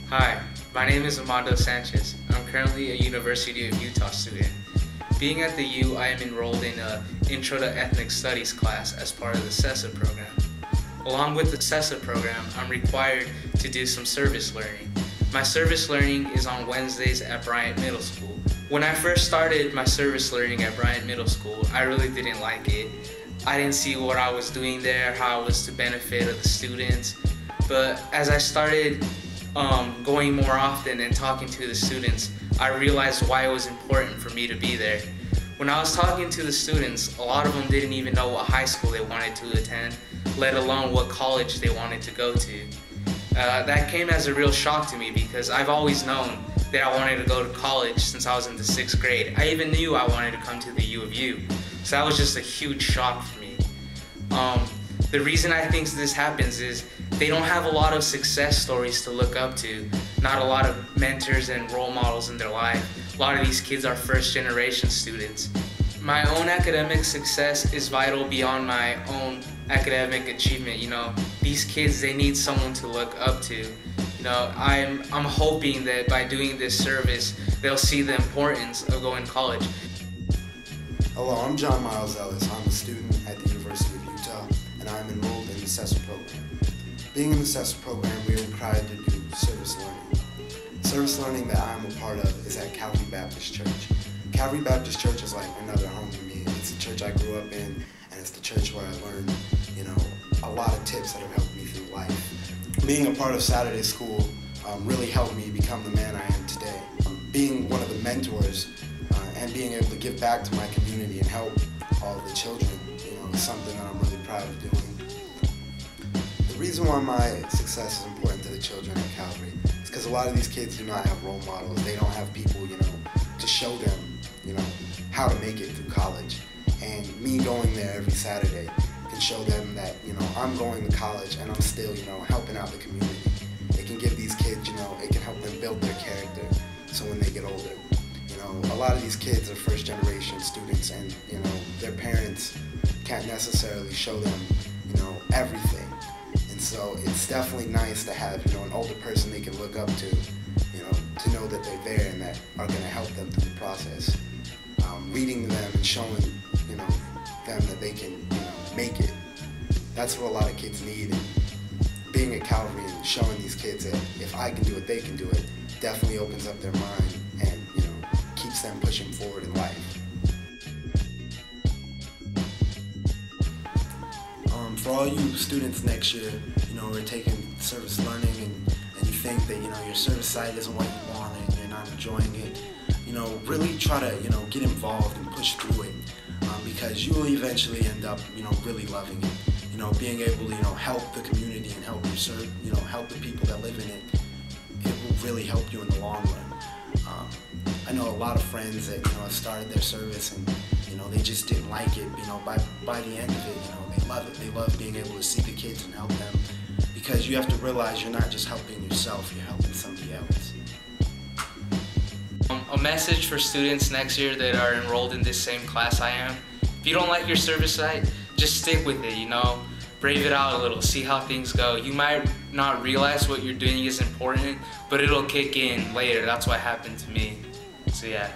Hi, my name is Amando Sanchez. I'm currently a University of Utah student. Being at the U, I am enrolled in an Intro to Ethnic Studies class as part of the CESA program. Along with the CESA program, I'm required to do some service learning. My service learning is on Wednesdays at Bryant Middle School. When I first started my service learning at Bryant Middle School, I really didn't like it. I didn't see what I was doing there, how I was to benefit of the students. But as I started going more often and talking to the students, I realized why it was important for me to be there. When I was talking to the students, a lot of them didn't even know what high school they wanted to attend, let alone what college they wanted to go to. That came as a real shock to me because I've always known that I wanted to go to college since I was in the 6th grade. I even knew I wanted to come to the U of U. So that was just a huge shock for me. The reason I think this happens is they don't have a lot of success stories to look up to, not a lot of mentors and role models in their life. A lot of these kids are first-generation students. My own academic success is vital beyond my own academic achievement. You know, these kids, they need someone to look up to. You know, I'm hoping that by doing this service, they'll see the importance of going to college. Hello, I'm John Miles Ellis. I'm a student at the University of Utah, and I'm enrolled in the CESA program. Being in the CESA program, we are required to do service learning. Service learning that I'm a part of is at Calvary Baptist Church. Calvary Baptist Church is like another home to me. It's the church I grew up in, and it's the church where I learned, a lot of tips that have helped me through life. Being a part of Saturday school really helped me become the man I am today. Being one of the mentors and being able to give back to my community and help all the children, is something that I'm really proud of doing. The reason why my success is important to the children at Calvary is because a lot of these kids do not have role models. They don't have people, to show them, how to make it through college. And me going there every Saturday can show them that, I'm going to college and I'm still, helping out the community. It can give these kids, it can help them build their character so when they get older. A lot of these kids are first-generation students, and their parents can't necessarily show them, everything. And so it's definitely nice to have, an older person they can look up to know that they're there and that are going to help them through the process. Reading to them and showing, them that they can, make it. That's what a lot of kids need. And being at Calvary and showing these kids that if I can do it, they can do it, definitely opens up their mind and, keeps them pushing forward in life. For all you students next year, who are taking service learning and you think that, your service site isn't what you want and you're not enjoying it, really try to, get involved and push through it because you will eventually end up, really loving it. Being able to, help the community and help help the people that live in it, it will really help you in the long run. I know a lot of friends that, have started their service and, they just didn't like it, by the end of it, they love it. They love being able to see the kids and help them because you have to realize you're not just helping yourself, you're helping somebody else. A message for students next year that are enrolled in this same class I am. If you don't like your service site, just stick with it, brave it out a little, see how things go. You might not realize what you're doing is important, but it'll kick in later. That's what happened to me. So yeah.